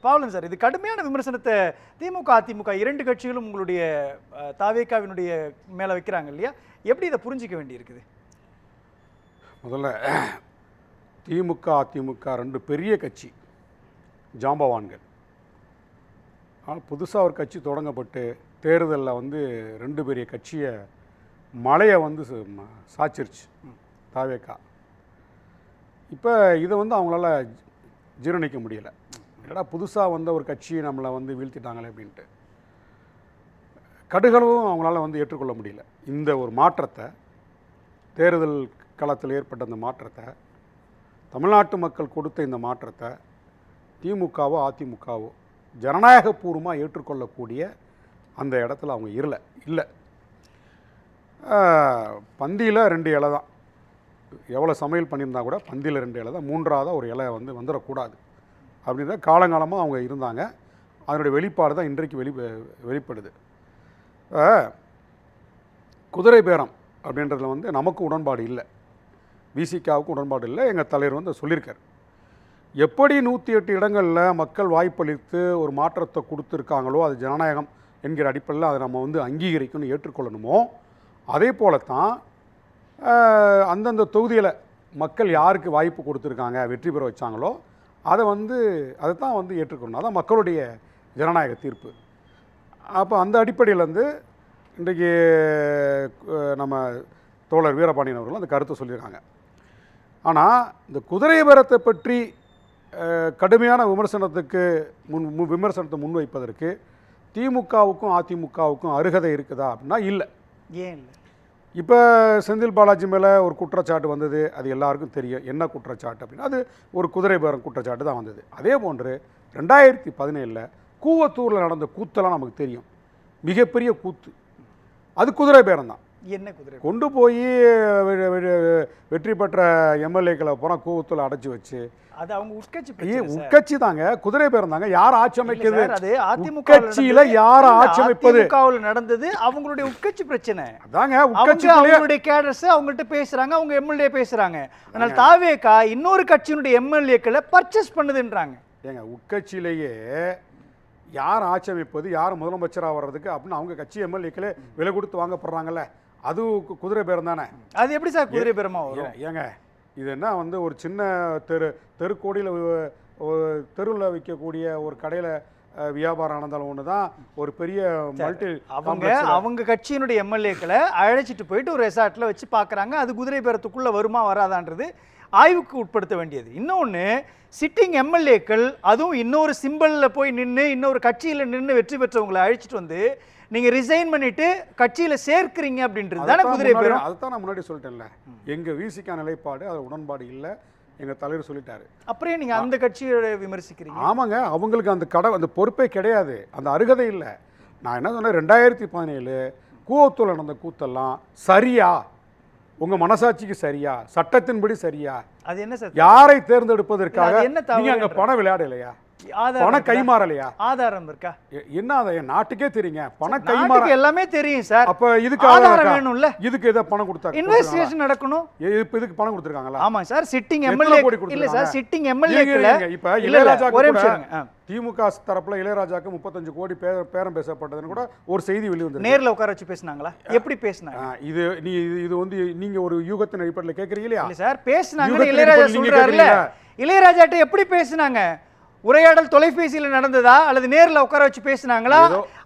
பாவலன் sir, இது கடுமையான விமர்சனத்தை திமுக அதிமுக இரண்டு கட்சிகளும் உங்களுடைய தாவேகாவினுடைய மேல வைக்கிறாங்க இல்லையா? எப்படி இதை புரிஞ்சிக்க வேண்டி இருக்குது? முதல்ல திமுக அதிமுக ரெண்டு பெரிய கட்சி ஜாம்பவான்கள். ஆனால் புதுசாக ஒரு கட்சி தொடங்கப்பட்டு தேர்தலில் வந்து ரெண்டு பெரிய கட்சியை மலையை வந்து சாச்சிருச்சு தாவேகா. இப்போ இதை வந்து அவங்களால ஜீரணிக்க முடியலை. இல்லைடா புதுசாக வந்த ஒரு கட்சியை நம்மளை வந்து வீழ்த்திட்டாங்களே அப்படின்ட்டு கடுகளவும் அவங்களால வந்து ஏற்றுக்கொள்ள முடியல. இந்த ஒரு மாற்றத்தை, தேர்தல் களத்தில் ஏற்பட்ட இந்த மாற்றத்தை, தமிழ்நாட்டு மக்கள் கொடுத்த இந்த மாற்றத்தை திமுகவோ அதிமுகவோ ஜனநாயகபூர்வமாக ஏற்றுக்கொள்ளக்கூடிய அந்த இடத்துல அவங்க இல்லை. பந்தியில் 2 இலை தான், எவ்வளோ சமையல் பண்ணியிருந்தா கூட பந்தியில் 2 இலை தான், மூன்றாவதாக ஒரு இலை வந்து வந்துடக்கூடாது அப்படின்ற காலங்காலமாக அவங்க இருந்தாங்க. அதனுடைய வெளிப்பாடு தான் இன்றைக்கு வெளிப்படுது. குதிரை பேரம் அப்படின்றதுல வந்து நமக்கு உடன்பாடு இல்லை, விசிகாவுக்கு உடன்பாடு இல்லை. எங்கள் தலைவர் வந்து சொல்லியிருக்கார், எப்படி 108 இடங்களில் மக்கள் வாய்ப்பளித்து ஒரு மாற்றத்தை கொடுத்துருக்காங்களோ அது ஜனநாயகம் என்கிற அடிப்படையில் அதை நம்ம வந்து அங்கீகரிக்கணும், ஏற்றுக்கொள்ளணுமோ, அதே போலத்தான் அந்தந்த தொகுதியில் மக்கள் யாருக்கு வாய்ப்பு கொடுத்துருக்காங்க, வெற்றி பெற வச்சாங்களோ அதை தான் வந்து ஏற்றுக்கணும். அதான் மக்களுடைய ஜனநாயக தீர்ப்பு. அப்போ அந்த அடிப்படையில் வந்து இன்றைக்கு நம்ம தோழர் வீரபாண்டியன் அவர்கள் அந்த கருத்தை சொல்லியிருக்காங்க. ஆனால் இந்த குதிரை பேரத்தை பற்றி கடுமையான விமர்சனத்தை முன்வைப்பதற்கு திமுகவுக்கும் அதிமுகவுக்கும் அருகதை இருக்குதா அப்படின்னா இல்லை. ஏன் இல்லை? இப்போ செந்தில் பாலாஜி மேலே ஒரு குற்றச்சாட்டு வந்தது, அது எல்லாருக்கும் தெரியும். என்ன குற்றச்சாட்டு அப்படின்னா அது ஒரு குதிரை பேரம் குற்றச்சாட்டு தான் வந்தது. அதே போன்று 2017 கூவத்தூரில் நடந்த கூத்தெல்லாம் நமக்கு தெரியும், மிகப்பெரிய கூத்து. அது குதிரை பேரம் தான். என்ன குதிரை? கொண்டு போய் வெற்றி பெற்ற எம்எல்ஏக்களை பூரா கூவத்தூரில் அடைச்சி வச்சு, அது அவங்க உட்கட்சி தாங்க, குதிரை பேரம் தாங்க. யார் ஆட்சி அமைக்கிறது? அது அதிமுக கட்சியில யார் ஆட்சி அமைப்பது நடந்தது அவங்களுடைய உட்கட்சி பிரச்சனை. அதாங்க அவங்களுடைய கேடர்ஸ் அவங்கள்ட்ட பேசுறாங்க, அவங்க எம்எல்ஏ பேசுறாங்க. ஆனால் தாவேகா இன்னொரு கட்சியினுடைய எம்எல்ஏக்களை பர்ச்சேஸ் பண்ணுதுன்றாங்க. ஏங்க உட்கட்சியிலேயே யார் ஆட்சி அமைப்பது, யார் முதலமைச்சராக வர்றதுக்கு அப்படின்னு அவங்க கட்சி எம்எல்ஏக்களே விலை கொடுத்து வாங்கப்படுறாங்கல்ல, அது குதிரை பேரம் தானே. அது எப்படி சார் குதிரை பேரமா வரும்? ஏங்க இது என்ன வந்து ஒரு சின்ன தெருக்கோடியில் தெருவில் விற்கக்கூடிய ஒரு கடையில் வியாபாரம் நடந்தாலும் ஒன்று தான், ஒரு பெரிய மல்டி அவங்க கட்சியினுடைய எம்எல்ஏக்களை அழைச்சிட்டு போயிட்டு ஒரு ரெசார்ட்டில் வச்சு பார்க்குறாங்க. அது குதிரை பேரத்துக்குள்ளே வருமா வராதான்றது ஆய்வுக்கு உட்படுத்த வேண்டியது. இன்னொன்று, சிட்டிங் எம்எல்ஏக்கள் அதுவும் இன்னொரு சிம்பிளில் போய் நின்று இன்னொரு கட்சியில் நின்று வெற்றி பெற்றவங்களை அழைச்சிட்டு வந்து நீங்கள் ரிசைன் பண்ணிட்டு கட்சியில் சேர்க்கிறீங்க அப்படின்றது தானே குதிரை பேரம். அதுதான் நான் முன்னாடி சொல்லிட்டேன்ல, எங்கள் விசிகா நிலைப்பாடு அது உடன்பாடு இல்லை, எங்கள் தலைவர் சொல்லிட்டாரு. அப்படியே நீங்கள் அந்த கட்சியோட விமர்சிக்கிறீங்க? ஆமாங்க, அவங்களுக்கு அந்த பொறுப்பே கிடையாது, அந்த அருகதை இல்லை. நான் என்ன சொன்னேன், 2017 கூவத்தூரில் நடந்த கூத்தெல்லாம் சரியா, உங்கள் மனசாட்சிக்கு சரியா, சட்டத்தின்படி சரியா? அது என்ன சார்? யாரை தேர்ந்தெடுப்பதற்காக நீங்க அங்க பணம் விளையாடலையா? பணம் கைமாறலையா? ஆதாரம் இருக்கா? என்ன ஆதாரம்? நாட்டுக்கே தெரியுங்க, பணம் கைமாற எல்லாமே தெரியும் சார். அப்ப இதுக்கு ஆதாரம் வேணும்ல, இதுக்கு ஏதோ பணம் கொடுத்தாங்க, இன்வெஸ்டிகேஷன் நடக்கணும். இப்ப இதுக்கு பணம் கொடுத்திருக்காங்களா? ஆமா சார், சிட்டிங் எம்எல்ஏ இல்ல சார், சிட்டிங் எம்எல்ஏக்கள இப்ப இளையராஜா திமுக தரப்புல இளையராஜாக்கு 35 கோடி பேரம் பேசப்பட்டதுன்னு கூட ஒரு செய்தி வெளிவந்தது. நேர்ல உட்கார வச்சு பேசினாங்களா? எப்படி பேசினாங்க? இது வந்து நீங்க ஒரு யூகத்தின் அடிப்படையில் கேக்குறீங்க இல்லையா? இல்ல சார், பேசினாங்க. இளையராஜா சொல்றாருல்ல, இளையராஜாட்ட எப்படி பேசினாங்க? உரையாடல் தொலைபேசியில் நடந்ததா அல்லது நேர்ல உட்கார வச்சு பேசினாங்களா?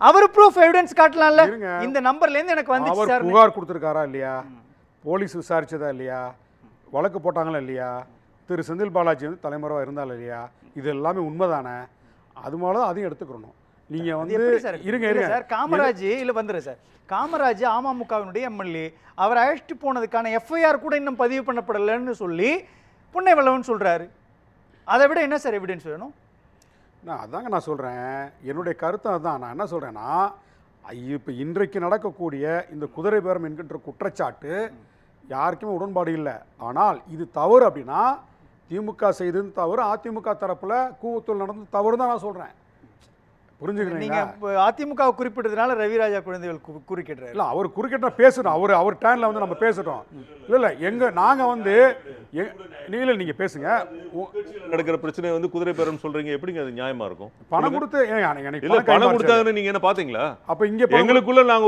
அவர் ப்ரூஃப் எவிடன்ஸ் காட்டலாம்ல. இந்த நம்பர்ல இருந்து எனக்கு வந்துச்சு சார். புகார் கொடுத்திருக்காரா இல்லையா? போலீஸ் விசாரிச்சதா இல்லையா? வழக்கு போட்டாங்களா இல்லையா? திரு செந்தில் பாலாஜி வந்து தலைமறைவா இருந்தாலும் இல்லையா? இது எல்லாமே உண்மைதானே? அது மேல அதையும் எடுத்துக்கணும். நீங்க வந்து இருங்க சார், காமராஜ் இல்ல வந்துரு சார், காமராஜ் அமமுகவினுடைய எம்எல்ஏ, அவர் அழைச்சிட்டு போனதுக்கான எஃப்ஐஆர் கூட இன்னும் பதிவு பண்ணப்படலைன்னு சொல்லி புன்னைவல்லவன் சொல்றாரு. அதை விட என்ன சார் எவிடன்ஸ் வேணும்? அதாங்க நான் சொல்கிறேன், என்னுடைய கருத்து அதுதான். நான் என்ன சொல்கிறேன்னா, இப்போ இன்றைக்கு நடக்கக்கூடிய இந்த குதிரை பேரம் என்கின்ற குற்றச்சாட்டு யாருக்குமே உடன்பாடு இல்லை. ஆனால் இது தவறு அப்படின்னா திமுக செய்தது தவறு, அதிமுக தரப்பில் கூவத்தூர் நடந்து தவறு தான் நான் சொல்கிறேன். புரிஞ்சுக்கிறீங்களா? நீங்க அதிமுக குறிப்பிட்டதுனால ரவிராஜா குழந்தைகள் குறுக்கிடுறாரு. இல்லை அவர் குறுக்கிட்ட பேசணும், அவர் டேர்னில் வந்து நம்ம பேசட்டும். இல்லை நாங்கள் வந்து நீங்கள் பேசுங்க. நடக்கிற பிரச்சனை வந்து குதிரை பேரம் சொல்றீங்க, எப்படிங்க அது நியாயமா இருக்கும்? பணம் கொடுத்து இல்ல பணம் கொடுத்தாங்கன்னு நீங்க என்ன பாத்தீங்களா? அப்ப இங்க எங்களுக்குள்ள நாங்க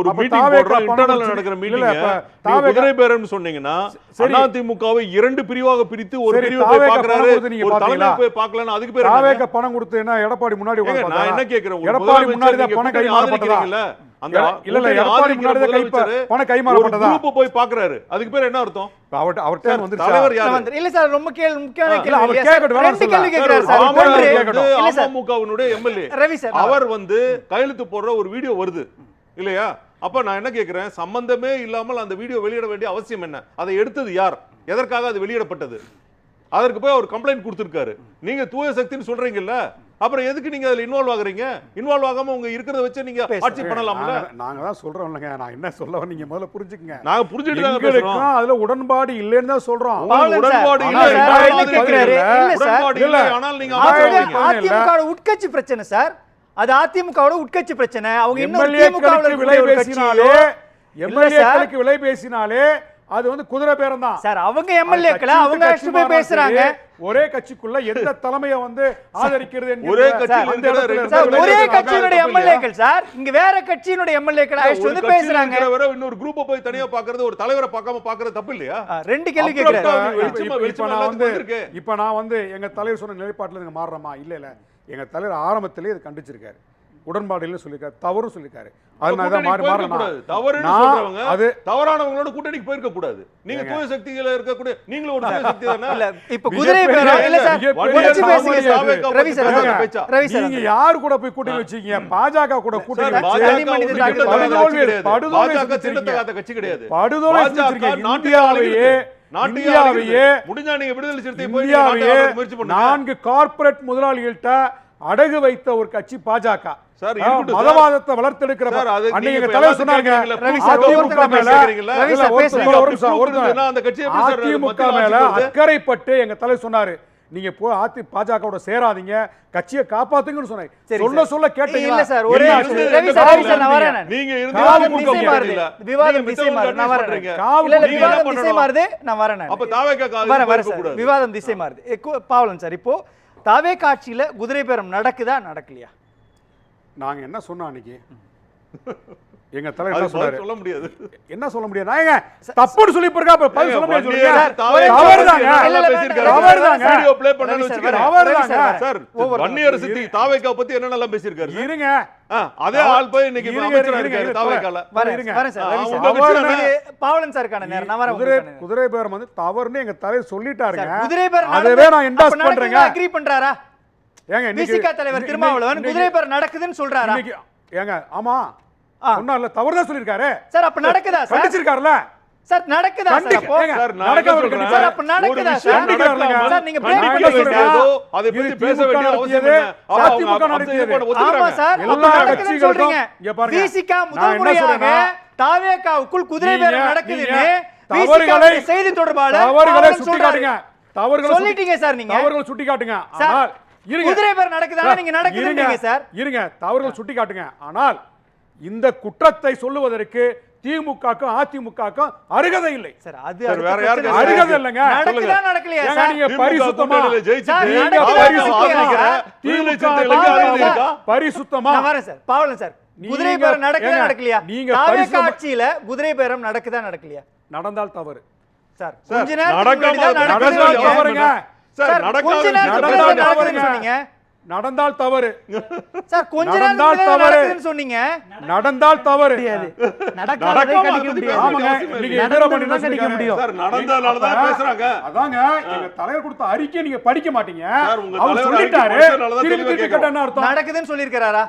ஒரு மீட்டிங் போடுறோம், இன்டர்னல்ல நடக்கிற மீட்டிங் குதிரை பேரம் சொன்னீங்கன்னா அதிமுகவை 2 பிரிவாக பிரித்து ஒரு பிரிவு போய் பார்க்கறாரு, ஒரு தலைமை போய் பார்க்கலன்னா அதுக்கு பேர் தாவேக பணம் கொடுத்து என்ன எடப்பாடி முன்னாடி உட்கார்ந்து நான் என்ன கேக்குறேன், எடப்பாடி முன்னாடி தான் பணம் கைமாறப்பட்டதா? அந்த இல்ல எடப்பாடி முன்னாடி தான் பணம் கைமாறப்பட்டதா? குரூப் போய் பார்க்கறாரு, அதுக்கு பேர் என்ன அர்த்தம்? அவர்ட்ட வந்து தலைவர் யாரு? இல்ல சார், ரொம்ப முக்கியமான இல்ல, அவர் கேக்கட்டும், வேணாம் ரெண்டு கேள்வி கேக்குறாரு சார். அமமுகவினுடைய எம்எல்ஏ ரவி சார், அவர் வந்து கையெழுத்து போடுற ஒரு வீடியோ வருது இல்லையா? அப்ப நான் என்ன கேக்குறேன், சம்பந்தமே இல்லாமல் அந்த வீடியோ வெளியிட வேண்டிய அவசியம் என்ன? அதை எடுத்தது யார்? எதற்காக அது வெளியிடப்பட்டது? அதற்கு போய் அவர் கம்ப்ளைண்ட் கொடுத்திருக்காரு. நீங்க தூய சக்தின்னு சொல்றீங்கல்ல, அப்புறம் எதுக்கு நீங்க அதுல இன்வால்வ் ஆகுறீங்க? இன்வால்வ் ஆகாம உங்க இருக்கிறத வச்சு நீங்க ஆட்சி பண்ணலாம்ல? நாங்க தான் சொல்றோம் இல்லங்க, நான் என்ன சொல்ல நீங்க முதல்ல புரிஞ்சுக்கங்க. நாங்க புரிஞ்சிட்டு தான் பேசுறோம். அதுல உடன்பாடு இல்லன்னு தான் சொல்றோம். உடன்பாடு இல்ல, ஆனால் நீங்க அதிமுக உட்கட்சி பிரச்சனை சார், அது அதிமுகவோட உட்கட்சி பிரச்சனை. அவங்க இன்னும் எம்எல்ஏக்களுக்கு விலை பேசினாலே அது வந்து குதிரை பேரம் தான் சார். அவங்க எம்எல்ஏக்களை அவங்க அழைச்சு போய் பேசுறாங்க. ஒரே கட்சிக்குள்ள எந்த தலைமையை வந்து ஆதரிக்கிறது ஒரே கட்சியினுடைய எம்எல்ஏக்கள் சார், இங்க வேற கட்சியினுடைய எம்எல்ஏக்களை அழைச்சு வந்து பேசுறாங்க. இன்னொரு குரூப்பை போய் தனியா பாக்குறது, ஒரு தலைவரை பார்க்காம பாக்குறது தப்பு இல்லையா? ரெண்டு கேள்வி கேக்குறேன். இப்ப நான் வந்து எங்க தலைவர் சொன்ன நிலைப்பாட்டுல நீங்க மாறுறோமா? இல்ல எங்க தலைவர் ஆரம்பத்திலே இது கண்டிச்சிருக்காரு, உடன்பாடு இல்ல சொல்லிருக்காரு, தவறும் சொல்லிருக்காரு. தவறானவங்களோட கூட்டணிக்கு போயிருக்க கூடாது. நீங்க தூய சக்திகள இருக்கக்கூடிய நீங்களும் ஒரு தூய சக்தி தானே. இல்ல இப்ப குதிரை பேரம் இல்ல சார், வடிச்சு பேசுங்க சார். ரவி சார், நீங்க யார் கூட போய் கூட்டணி வச்சீங்க? பாஜக கூட கூட்டணி வச்சு பாஜக திட்டத்தகாத கட்சி கிடையாது. படுதோலை செஞ்சிருக்கீங்க. இந்தியாவையே முடிஞ்சா நீங்க விடுதலை சிறுத்தை போய் முயற்சி பண்ணுங்க. 4 கார்ப்பரேட் முதலாளிகள்ட்ட அடகு வைத்த ஒரு கட்சி பாஜக. சார் மதவாதத்தை வளர்த்தெடுக்கிற அன்னைக்கு தலைவர் சொன்னாங்க அதிமுக மேல அக்கறைப்பட்டு எங்க தலைவர் சொன்னாரு, நீங்க போய் பாஜகவோட சேராதீங்க, கட்சியை காப்பாத்துங்கன்னு சொன்னாங்க. சொல்ல கேட்டீங்க இல்ல சார்? ஒரே ரவி சார், நான் வரேன். நீங்க விவாதம் திசை மாறுது, நான் வரேன். இல்ல விவாதம் திசை மாறுது, நான் வரேன். அப்ப தாவேக வரேன். விவாதம் திசை மாறுது. பாவலன் சார், இப்போ தாவேக ஆட்சியில குதிரை பேரம் நடக்குதா நடக்கலையா? நாங்க என்ன சொன்னோம் அன்னைக்கு? எங்க தலைவர் என்ன சொன்னாரு? சொல்ல முடியாது. என்ன சொல்ல முடியாது? நான் ஏங்க தப்புன்னு சொல்லி போறா பதில் சொல்ல முடியாது சொல்லுங்க. தவறுதாங்க. தவறுதாங்க. வீடியோ ப்ளே பண்ணனும் வெச்சுக்கங்க. தவறுதாங்க. சார் வன்னியர் சித்தி தாவேகா பத்தி என்னெல்லாம் பேசியிருக்காரு? இருங்க. அதே ஆள் போய் இன்னைக்கு அமைச்சரா இருக்காரு தாவேகால. வரேன் சார். பாவலன் சார்க்கான நேரம் நான் வரேன். குதிரை பேரம் வந்து தவறுன்னு எங்க தலைவர் சொல்லிட்டாருங்க. குதிரை பேரம் அதுவே நான் என்டாஸ் பண்றேங்க. அக்ரி பண்றாரா? ஏங்க விசிக தலைவர் திருமாவளவன் குதிரை பேரம் நடக்குதுன்னு சொல்றாரா? ஏங்க ஆமா சொன்னார்ல, தவறுதான் சொல்லிருக்காரு சார். அப்ப நடக்குதா சார்? கண்டிச்சிருக்காருல சார். நடக்குதா சார்? அப்போ சார் நடக்குதா சார்? அப்ப நடக்குதா சார்? சார் நீங்க பிரேக் பண்ணிட்டீங்க. அதை பத்தி பேச வேண்டிய அவசியம் இல்ல. அதிமுக நடத்தியது. ஆமா சார், எல்லா கட்சிகளுக்கும் இங்க பாருங்க, விசிக முதல் முறையாக தாவேகாவுக்குள் குதிரை பேரம் நடக்குதுன்னு தவறுகளை செய்தி தொடர்பாளர் தவறுகளை சுட்டிக்காட்டுங்க. தவறுகளை சொல்லிட்டீங்க சார். நீங்க தவறுகளை சுட்டிக்காட்டுங்க. ஆனால் குதிரை பேரம் நடக்குதா? நீங்க நடக்குதுங்க சார். இருங்க, தவறுகள் சுட்டிக்காட்டுங்க. ஆனால் இந்த குற்றத்தை சொல்லுவதற்கு திமுகக்கும் அதிமுகக்கும் அருகதை இல்லை சார். அது வேற யாருக்கு அருகதை இல்லைங்க. நடக்குதா நடக்கலையா சார்? நீங்க பரிசுத்தமா பரிசுத்தமா நான் வரேன் சார். பாவலன் சார், குதிரை பேரம் நடக்குதா நடக்கலையா? தாவேகா ஆட்சியில குதிரை பேரம் நடக்குதா நடக்கலையா? நடந்தால் தவறு சார். கொஞ்ச நேரம் தவறுங்க சார். நடந்தால் தவறு சார். கொஞ்ச நேரம் நடக்குதுன்னு சொன்னீங்க. நடந்தால் தவறு. நடக்காததை கண்டிக்க முடியாது. ஆமாங்க, நீங்க எதிர பண்ணி தான் கண்டிக்க முடியும். சார் நடந்ததால தான் பேசுறாங்க. அதாங்க எங்க தலைவர் கொடுத்த அறிக்கை நீங்க படிக்க மாட்டீங்க. அவர் சொல்லிட்டாரு, திருப்பி திருப்பி கேட்டா அர்த்தம் நடக்குதுன்னு சொல்லிருக்காரா?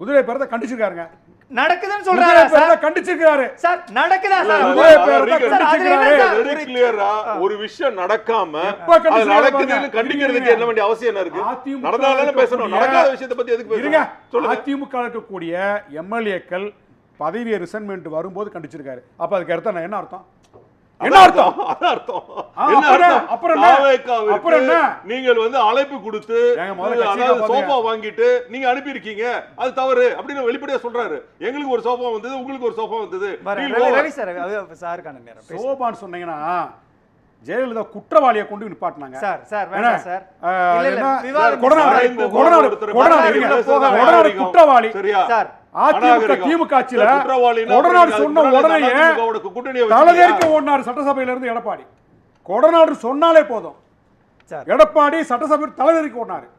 குதிரை பேரத்தை கண்டிச்சிருக்காருங்க. நடக்குதுன்னு சொல்றாரா சார்? கண்டிச்சிருக்காரு சார். நடக்குதா சார்? குதிரை பேரத்தை கண்டிச்சிருக்காரு. வெரி கிளியரா ஒரு விஷயம் நடக்காம அது நடக்குதுன்னு கண்டிக்கிறதுக்கு என்ன வேண்டிய அவசியம் என்ன இருக்கு? நடந்தாலும் பேசணும், நடக்காத விஷயத்தை பத்தி எதுக்கு பேசுறீங்க? அதிமுக இருக்கக்கூடிய எம்எல்ஏக்கள் பதவியை ரிசைன்மென்ட் வரும்போது கண்டிச்சிருக்காரு. அப்ப அதுக்கு அர்த்தம் என்ன அர்த்தம்? என்ன அர்த்தம்? அதான் அர்த்தம். ஆ, என்ன அப்புறம் அர்த்தம்? அப்புறம் என்ன? தாவேக்காவிற்கு அப்புறம் என்ன? நீங்கள் வந்து அழைப்பு கொடுத்து ஏங்க, முதல்ல கட்சியில அதாவது பாருங்க. சோஃபா வாங்கிட்டு நீங்க அனுப்பியிருக்கீங்க, அது தவறு அப்படின்னு வெளிப்படையா சொல்றாரு. எங்களுக்கு ஒரு சோஃபா வந்தது, உங்களுக்கு ஒரு சோஃபா வந்தது. வரேன். Deal over. ரவி சார் சாருக்கான நேரம் பேசுங்க. சோபான்னு சொன்னீங்கன்னா ஜெயலலிதா குற்றவாளியை கொண்டு நிப்பாட்டினாங்க. சார் வேண்டாம் சார். இல்ல, இல்ல, என்ன? விவாதம் கொடநாடு சார், கொடநாடு ஒருத்தர் கொடநாடு மறுபடியும் இருங்க. பேசுறது கொடநாடு அநாகரிகம். குற்றவாளி. சரியா? சார் அதிமுக அநாகரிகம். திமுக ஆட்சியில சார், குற்றவாளின்னா கொடநாடு அதுக்கு சொன்ன பிறகு உடனே அதிமுகவோட கூட்டணியை வச்சுக்கியா? தலைதெறிக்க ஓடினார் சட்டசபையில இருந்து எடப்பாடி. கொடநாடு சொன்னாலே போதும், சார் எடப்பாடி சட்டசபையில் தலைதெறிக்க ஓடினாரு.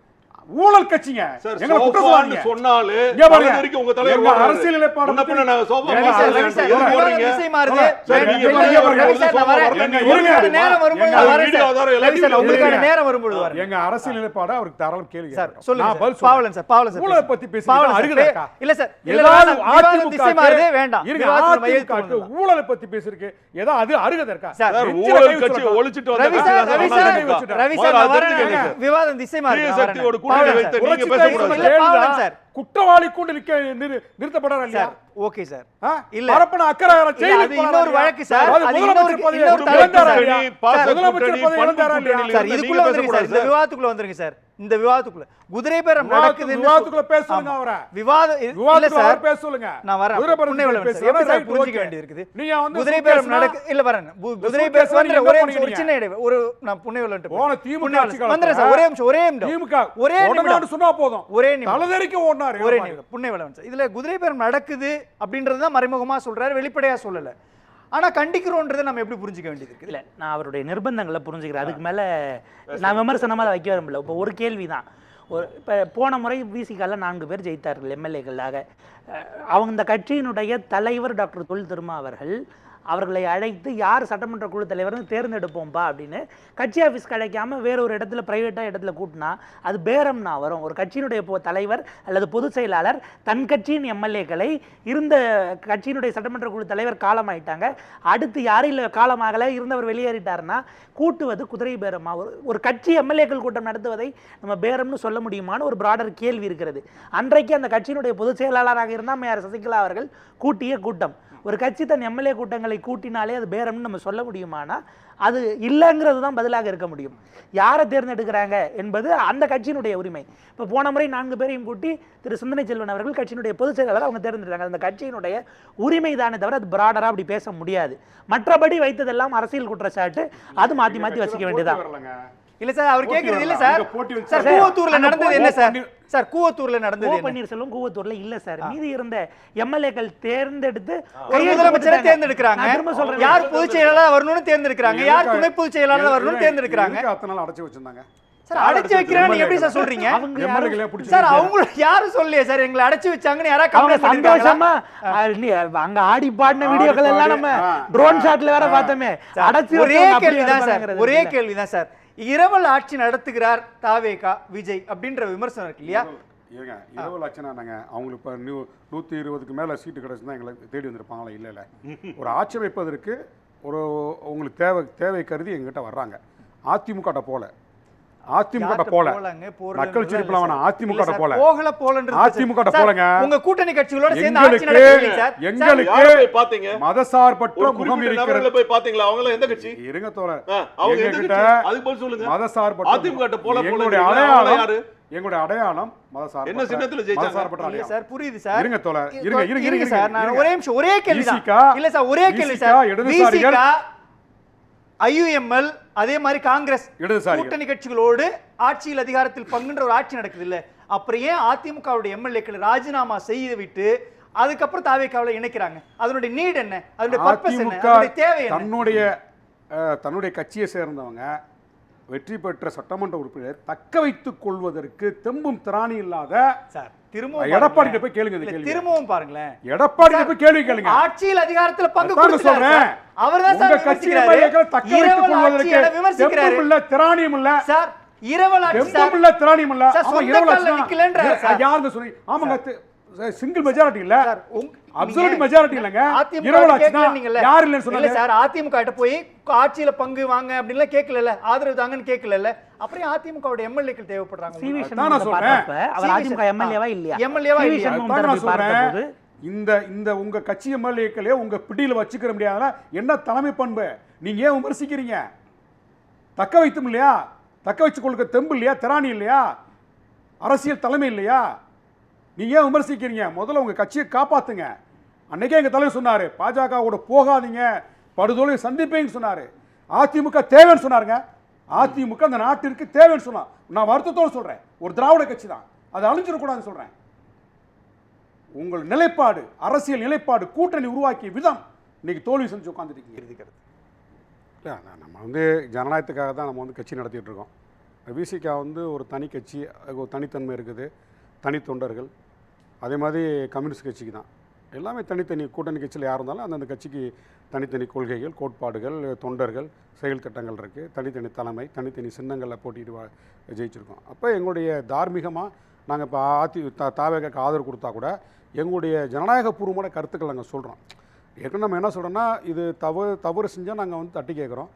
ஊழல் கட்சிங்க. சார், எங்களை குற்றம் சோஃபான்னு சொல்லாதீங்க. சொன்னாலே இங்க பாருங்க. தலைதெறிக்க உங்க தலைவர் எங்க ஓடுறாரு. அரசியல் நிலைப்பாடு முன்ன பின்ன நாங்க சோஃபா ரவி ரவி சார், வாங்கி ரவி சார், எதுக்கு விவாதம் போறீங்க? திசை மாறுது. சார், இல்ல, நீங்க இல்ல, பாருங்க, இல்ல, ரவி சார், நான் வரேன். எங்க உங்களுக்கான நேரம் வரும்போது எங்க நான் வரேன் வீடியோ சார். ஆதாரம் ரவி சார், எல்லாத்தையும் உங்களுக்கான இருங்க. நேரம் வரும்போது வரேன். எங்க அரசியல் நிலைப்பாடு அவருக்கு தாராளம் கேள்வி சார் கேட்கட்டும். சொல்லுங்க நான் சார். பதில் சொல்றேன். பாவலன் சார், பாவலன் சார் ஊழலை பேசுங்க. பத்தி பேசி பாவலன் சார், அருகதை இருக்கா? இல்ல சார், இல்ல, ஏதாவது வேண்டாம். விவாதம் திசை மாறுதே அதிமுக வேண்டாம். இருங்க, விவாதத்துல மையத்துக்கு அதிமுக வந்துடலாம். ஊழலை பத்தி பேசிருக்கு. ஏதோ அது அருகதை இருக்கா? சார், சார், நெஞ்சில ஊழல் கை கட்சி வச்சுடா. ஒழிச்சிட்டு வந்த ரவி கட்சி சார், தான் ரவி சார் சார், அதிமுக. ரவி முதல்ல சார், நான் அதை வரேன். தெரிஞ்சுக்கங்க. விவாதம் திசை மாறுது. தீய நான் வரேன். சக்தியோட கூட்டணி பாவலன் வைத்து சார். நீங்க புரட்சி பேசக்கூடாது. தலைவர் பாவலன் ஜெயலலிதா சார். குற்றவாளி கொண்டு நிறுத்தப்படாரா இல்லையா? Sir, okay sir. ஆ? இல்ல. பரப்பன அக்கறை இல்ல, அது இன்னொரு வழக்கு சார். அது அது முதலமைச்சர் பதவி இன்னொரு தலைப்பு இழந்தாரா சார். இல்லையா? பாச முதலமைச்சர் கூட்டணி, பதவி இழந்தாரா பண்பு இல்லையா? கூட்டணி. சார், இதுக்குள்ள வந்துருங்க சார். இந்த விவாதத்துக்குள்ள வந்துருங்க சார். இந்த விவாதத்துக்குள்ள குதிரை பேரம் நடக்குது. விவாதத்துக்குள்ள பேச சொல்லுங்க அவரை. விவாதம் இல்ல விவாதத்துக்குள்ள சார். அவர் பேச சொல்லுங்க. நான் வரேன். குதிரை பேரம் புண்ணை விளம்பரம் சார். பேசுறதா எப்படி சார் ரைட், புரிஞ்சுக்க ஓகே. வேண்டியது இருக்குது? நீங்க வந்து குதிரை பேரம் சுத்தேசனா- நடக்கு இல்ல வரேன். குதிரை சுத்தேசனா பேரம் நீங்க ஒரே என்ன நிமிஷம், ஒரு பண்ணீங்க? சின்ன இடைவெளி. ஒரு நான் புண்ணை விளம்பரம் போன திமுக புண்ணை ஆட்சி விளம்பரம் வந்துறேன் சார். ஒரே நிமிஷம், ஒரே நிமிடம். திமுக ஒரே நிமிடம். கொடநாடு சொன்னா போதும். ஒரே நிமிடம். தலைதெறிக்க ஓடினாரு ஒரே எடப்பாடி. நிமிடம். புண்ணை விளம்பரம் சார். இதுல குதிரை பேரம் நடக்குது அப்படின்றது தான் மறைமுகமா சொல்றாரு, வெளிப்படையா சொல்லல. ஆனா கண்டிக்கிறோன்றதை நம்ம எப்படி புரிஞ்சுக்க வேண்டியது இருக்கு? இல்ல நான் அவருடைய நிர்பந்தங்களை புரிஞ்சுக்கிறேன். அதுக்கு மேல நான் விமர்சனமா அதை வைக்க விரும்பல. இப்போ ஒரு கேள்வி தான். இப்போ போன முறை விசிகால 4 பேர் ஜெயித்தார்கள் எம்எல்ஏக்களாக. அவங்க இந்த கட்சியினுடைய தலைவர் டாக்டர் தொல் திருமா அவர்களை அழைத்து யார் சட்டமன்ற குழு தலைவர்னு தேர்ந்தெடுப்போம்பா அப்படின்னு கட்சி ஆஃபீஸ்க்கு அழைக்காம வேற ஒரு இடத்துல பிரைவேட்டாக இடத்துல கூட்டினா அது பேரம்னா வரும். ஒரு கட்சியினுடைய தலைவர் அல்லது பொதுச் செயலாளர் தன் கட்சியின் எம்எல்ஏக்களை இருந்த கட்சியினுடைய சட்டமன்ற குழு தலைவர் காலமாயிட்டாங்க, அடுத்து யாரும் இல்லை காலமாகலை, இருந்தவர் வெளியேறிட்டாருன்னா கூட்டுவது குதிரை பேரமா? ஒரு கட்சி எம்எல்ஏக்கள் கூட்டம் நடத்துவதை நம்ம பேரம்னு சொல்ல முடியுமான்னு ஒரு பிராடர் கேள்வி இருக்கிறது. அன்றைக்கு அந்த கட்சியினுடைய பொதுச் செயலாளராக இருந்தால் அம்மையார் சசிகலா அவர்கள் கூட்டிய கூட்டம். ஒரு கட்சி தன் எம்எல்ஏ கூட்டங்களை கூட்டினாலே அது பேரம்னு நம்ம சொல்ல முடியுமானா அது இல்லைங்கிறது தான் பதிலாக இருக்க முடியும். யாரை தேர்ந்தெடுக்கிறாங்க என்பது அந்த கட்சியினுடைய உரிமை. இப்போ போன முறை 4 பேரையும் கூட்டி திரு சிந்தனை செல்வன் அவர்கள் கட்சியினுடைய பொதுச் செயலாளர் அவங்க தேர்ந்தெடுத்தாங்க. அந்த கட்சியினுடைய உரிமை தானே தவிர அது பிராடரா அப்படி பேச முடியாது. மற்றபடி வைத்ததெல்லாம் அரசியல் குற்றச்சாட்டு, அது மாற்றி மாற்றி வச்சுக்க வேண்டியதான். இல்ல சார், அவர் கேக்குறது இல்ல சார். போட்டி வச்சு சார், கூவத்தூர்ல நடந்தது என்ன சார்? சார், கூவத்தூர்ல நடந்தது என்ன? பன்னீர்செல்வம் கூவத்தூர்ல இல்ல சார். மீதி இருந்த எம்எல்ஏக்கள் தேர்ந்தெடுத்து ஒரு முதலமைச்சரை தேர்ந்தெடுக்கிறாங்க. திரும்ப சொல்றேன், யார் பொதுச் செயலாளர் வரணும்னு தேர்ந்தெடுக்கிறாங்க, யார் துணை பொதுச் செயலாளர் வரணும்னு தேர்ந்தெடுக்கிறாங்க. அத்தனை நாள் அடைச்சு வச்சிருந்தாங்க சார், அடைச்சு வைக்கிறாங்க எப்படி சார் சொல்றீங்க? அவங்க எம்எல்ஏக்களே பிடிச்சி சார், அவங்க யாரும் சொல்லலையே சார் எங்களை அடைச்சு வச்சாங்கன்னு யாரா அவங்க கம்ப்ளைண்ட் பண்ணிருக்காங்களா? சந்தோஷமா அங்க ஆடி பாடின வீடியோக்கள் எல்லாம் நம்ம ட்ரோன் ஷாட்ல வேற பார்த்தோமே. அடைச்சு ஒரே கேள்விதான் சார், ஒரே கேள்விதான் சார். இரவல் ஆட்சி நடத்துகிறார் தாவேகா விஜய் அப்படின்ற விமர்சனம் இருக்கு இல்லையா? ஏங்க இரவு லட்சணாங்க அவங்களுக்கு இப்போ 120க்கு மேலே சீட்டு கிடச்சுன்னா எங்களை தேடி வந்திருப்பாங்களா? இல்லை இல்லை, ஒரு ஆட்சி வைப்பதற்கு ஒரு உங்களுக்கு தேவை கருதி எங்கிட்ட வர்றாங்க. அதிமுக போல மக்கள் சிரிப்புல வேணாம், அதிமுக போல அதிமுக போலங்க. உங்க கூட்டணி கட்சிகளோட சேர்ந்து ஆட்சி நடத்துறீங்க சார். எங்களுக்கு பாத்தீங்க மதசார்பற்ற முகம் இருக்கிறது. போய் பாத்தீங்களா? அவங்க எல்லாம் எந்த கட்சி? இருங்க தோழர், அவங்க எந்த எங்ககிட்ட கட்சி? அதுக்கு பதில் சொல்லுங்க. மதசார்பற்ற அதிமுக போல எங்களுடைய அடையாளம், எங்களுடைய அடையாளம் மதசார்பற்ற. என்ன சின்னத்துல ஜெயிச்சாங்க? மதசார்பற்ற இல்ல அடையாளம். சார், புரியுது சார். இருங்க தோழர், இருங்க சார், நான் ஒரே நிமிஷம், ஒரே கேள்வி தான். விசிகா, இல்ல சார், ஒரே கேள்வி விசிகா, சார். இடதுசாரிகள், விசிகா, IUML அதே மாதிரி காங்கிரஸ் இடதுசாரிகள் கூட்டணி கட்சிகளோடு ஆட்சியில் அதிகாரத்தில் பங்குன்ற ஒரு ஆட்சி நடக்குது இல்ல, அப்புறம் ஏன் அதிமுகவுடைய எம்எல்ஏக்கள் ராஜினாமா செய்து விட்டு அதுக்கப்புறம் தாவேக்காவுல இணைக்கிறாங்க? அதனுடைய நீட் என்ன? அதனுடைய பர்பஸ் என்ன? அதனுடைய தேவை என்ன? தன்னுடைய கட்சியை சேர்ந்தவங்க வெற்றி பெற்ற சட்டமன்ற உறுப்பினர் தக்க வைத்துக் கொள்வதற்கு தெம்பும் திராணி இல்லாத சார், திரும்பவும் எடப்பாடி போய் கேளுங்க. இந்த இல்ல, கேள்வி திரும்பவும் பாருங்களேன். எடப்பாடி போய் கேள்வி கேளுங்க. ஆட்சியில் அதிகாரத்துல பங்கு அதான் கொடுக்கிறாரு சொல்றேன். சார். அவர்தான் உங்க சார் கட்சி விமர்சிக்கிறாரு. எம்எல்ஏக்கள் தக்க வைத்துக் இரவல் கொள்வதற்கு ஆட்சியை விமர்சிக்கிறாரு தெம்பும் இல்ல, திராணியும் இல்ல சார். இரவல் ஆட்சி தெம்பும் சார். இல்ல, திராணியும் இல்ல. சார், ஆமா, சொந்த இரவல் கால்ல ஆட்சி நிக்கலன்றாரு சார். யாருங்க சொல்லி? ஆமாங்க, சிங்கிள் மெஜாரிட்டி இல்ல, சார், அப்சல்யூட் மெஜாரிட்டி இல்லங்க. அதிமுக இரவல் ஆட்சி கேட்கலன்னீங்கல்ல? யார் இல்லன்னு இல்ல சொன்னாங்க? சார், அதிமுக கிட்ட போய் ஆட்சியில பங்கு வாங்க அப்படின்லாம் கேட்கல, ஆதரவு தாங்கன்னு கேட்கல. அப்புறம் அதிமுகவுடைய எம்எல்ஏக்கள் தேவைப்படுறாங்க. சி.வி. அதான் சண்முகத்தை நான் சொல்றேன். பார்த்தப்ப அவர் அதிமுக எம்எல்ஏவா இல்லையா? எம்எல்ஏவா சி.வி. இல்லையா? சண்முகம் அதான் நான் தரப்பை பார்த்தபோது சொல்றேன். இந்த உங்க கட்சி எம்எல்ஏக்களே உங்க பிடியில வச்சுக்கிற முடியாத என்ன தலைமை பண்பு? நீங்கள் ஏன் விமர்சிக்கிறீங்க? தக்க வைத்தும் இல்லையா? தக்க வச்சு கொள்க தெம்பு இல்லையா? திராணி இல்லையா? அரசியல் தலைமை இல்லையா? நீங்கள் ஏன் விமர்சிக்கிறீங்க? முதல்ல உங்கள் கட்சியை காப்பாற்றுங்க. அன்னைக்கே எங்கள் தலைவர் சொன்னார், பாஜகவோட போகாதீங்க, படுதோலை சந்திப்பேன்னு சொன்னார். அதிமுக தேவைன்னு சொன்னாருங்க. அதிமுக அந்த நாட்டிற்கு தேவைன்னு சொன்னான். நான் வருத்தத்தோடு சொல்கிறேன், ஒரு திராவிட கட்சி தான், அதை அழிஞ்சிடக்கூடாதுன்னு சொல்கிறேன். உங்கள் நிலைப்பாடு, அரசியல் நிலைப்பாடு, கூட்டணி உருவாக்கிய விதம் இன்னைக்கு தோல்வி செஞ்சு உட்காந்துருக்கீங்க. இருக்கிறது இல்லை, நம்ம வந்து ஜனநாயகத்துக்காக தான் நம்ம வந்து கட்சி நடத்திட்டு இருக்கோம். விசிகா வந்து ஒரு தனி கட்சி, ஒரு தனித்தன்மை இருக்குது, தனி தொண்டர்கள். அதே மாதிரி கம்யூனிஸ்ட் கட்சிக்கு தான் எல்லாமே தனித்தனி. கூட்டணி கட்சியில் யார் இருந்தாலும் அந்தந்த கட்சிக்கு தனித்தனி கொள்கைகள், கோட்பாடுகள், தொண்டர்கள், செயல் திட்டங்கள் இருக்குது. தனித்தனி தலைமை, தனித்தனி சின்னங்களில் போட்டிட்டு ஜெயிச்சிருக்கோம். அப்போ எங்களுடைய தார்மீகமாக நாங்கள் இப்போ தாவேக்கு ஆதரவு கொடுத்தா கூட எங்களுடைய ஜனநாயகபூர்வமான கருத்துக்கள் நாங்கள் சொல்கிறோம். ஏற்கனவே நம்ம என்ன சொல்கிறோன்னா, இது தவறு செஞ்சால் நாங்கள் வந்து தட்டி கேட்குறோம்,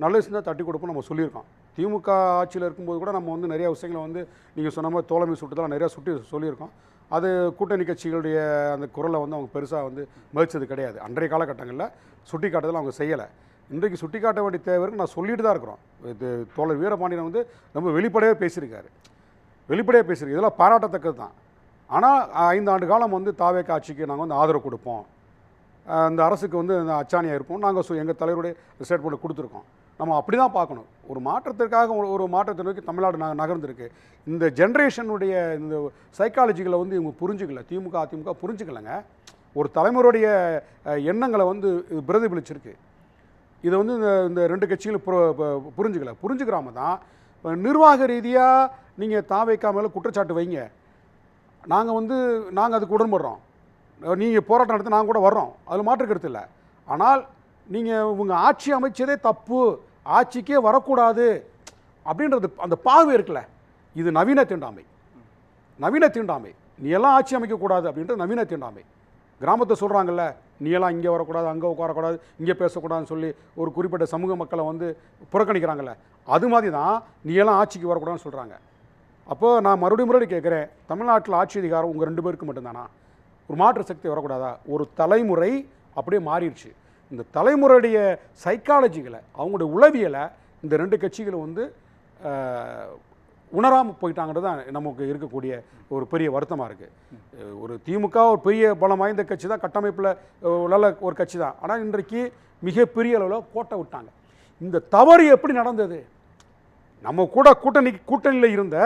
நல்லது செஞ்சால் தட்டி கொடுப்போம் நம்ம சொல்லியிருக்கோம். திமுக ஆட்சியில் இருக்கும்போது கூட நம்ம வந்து நிறைய விஷயங்களை வந்து நீங்கள் சொன்ன மாதிரி தோழமை சுட்டுதெல்லாம் நிறையா சொல்லியிருக்கோம். அது கூட்டணி கட்சிகளுடைய அந்த குரலை வந்து அவங்க பெருசாக வந்து மதித்தது கிடையாது. அன்றைய காலகட்டங்களில் சுட்டி காட்டுதல் அவங்க செய்யலை. இன்றைக்கு சுட்டி காட்ட வேண்டிய தேவைக்கு நான் சொல்லிட்டு தான் இருக்கிறோம். இது தோழர் வீரபாண்டியன் வந்து ரொம்ப வெளிப்படையாக பேசியிருக்காரு. இதெல்லாம் பாராட்டத்தக்கது தான். ஆனால் 5 ஆண்டு காலம் வந்து தாவேக ஆட்சிக்கு நாங்கள் வந்து ஆதரவு கொடுப்போம், அந்த அரசுக்கு வந்து அச்சாணியாக இருப்போம், நாங்கள் எங்கள் தலைவருடைய ஸ்டேட்மெண்ட் கொடுத்துருக்கோம். நம்ம அப்படி தான் பார்க்கணும். ஒரு மாற்றத்திற்காக ஒரு மாற்றத்தை நோக்கி தமிழ்நாடு நகர்ந்துருக்கு. இந்த ஜென்ரேஷனுடைய இந்த சைக்காலஜிகளை வந்து இவங்க புரிஞ்சுக்கல. திமுக அதிமுக புரிஞ்சுக்கலைங்க. ஒரு தலைமுறையுடைய எண்ணங்களை வந்து இது பிரதிபலிச்சிருக்கு. இதை வந்து இந்த 2 கட்சிகளும் புரிஞ்சுக்கிறாம தான் நிர்வாக ரீதியாக நீங்கள் தாவேக்கா மேலே குற்றச்சாட்டு வைங்க, நாங்கள் அதுக்கு உடன்படுறோம், நீங்கள் போராட்டம் நடத்தி நாங்கள் கூட வர்றோம், அதில் மாற்று கருத்து இல்லை. ஆனால் நீங்கள் உங்கள் ஆட்சி அமைச்சதே தப்பு, ஆட்சிக்கே வரக்கூடாது அப்படின்றது அந்த பார்வை இருக்குல்ல, இது நவீன தீண்டாமை. நீ எல்லாம் ஆட்சி அமைக்கக்கூடாது அப்படின்றது நவீன தீண்டாமை. கிராமத்தை சொல்கிறாங்கல்ல, நீ எல்லாம் இங்கே வரக்கூடாது, அங்கே உட்காரக்கூடாது, இங்கே பேசக்கூடாதுன்னு சொல்லி ஒரு குறிப்பிட்ட சமூக மக்களை வந்து புறக்கணிக்கிறாங்கல்ல, அது மாதிரி தான் நீ எல்லாம் ஆட்சிக்கு வரக்கூடாதுன்னு சொல்கிறாங்க. அப்போது நான் மறுபடியும் கேட்குறேன், தமிழ்நாட்டில் ஆட்சி அதிகாரம் உங்கள் 2 பேருக்கு மட்டும்தானா? ஒரு மாற்று சக்தி வரக்கூடாதா? ஒரு தலைமுறை அப்படியே மாறிடுச்சு. இந்த தலைமுறையுடைய சைக்காலஜிகளை, அவங்களுடைய உளவியலை இந்த 2 கட்சிகளும் வந்து உணராமல் போயிட்டாங்கிறது தான் நமக்கு இருக்கக்கூடிய ஒரு பெரிய வருத்தமாக இருக்குது. ஒரு திமுக ஒரு பெரிய பலம் வாய்ந்த கட்சி தான், கட்டமைப்பில் உள்ள ஒரு கட்சி தான். ஆனால் இன்றைக்கு மிகப்பெரிய அளவில் கோட்டை விட்டாங்க. இந்த தவறு எப்படி நடந்தது? நம்ம கூட கூட்டணியில் இருந்த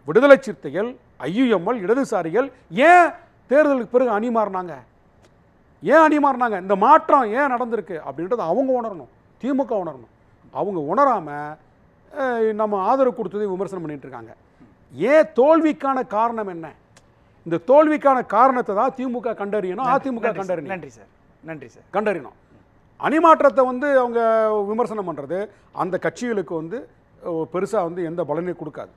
விடுதலை சிறுத்தைகள், IUML, இடதுசாரிகள் ஏன் தேர்தலுக்கு பிறகு அணி மாறினாங்க? இந்த மாற்றம் ஏன் நடந்திருக்கு அப்படின்றத அவங்க உணரணும், திமுக உணரணும். அவங்க உணராமல் நம்ம ஆதரவு கொடுத்ததை விமர்சனம் பண்ணிட்டு இருக்காங்க. ஏன் தோல்விக்கான காரணம் என்ன? இந்த தோல்விக்கான காரணத்தை தான் திமுக கண்டறியணும், அதிமுக கண்டறியணும். நன்றி சார். கண்டறியணும். அணிமாற்றத்தை வந்து அவங்க விமர்சனம் பண்ணுறது அந்த கட்சிகளுக்கு வந்து பெருசாக வந்து எந்த பலனையும் கொடுக்காது.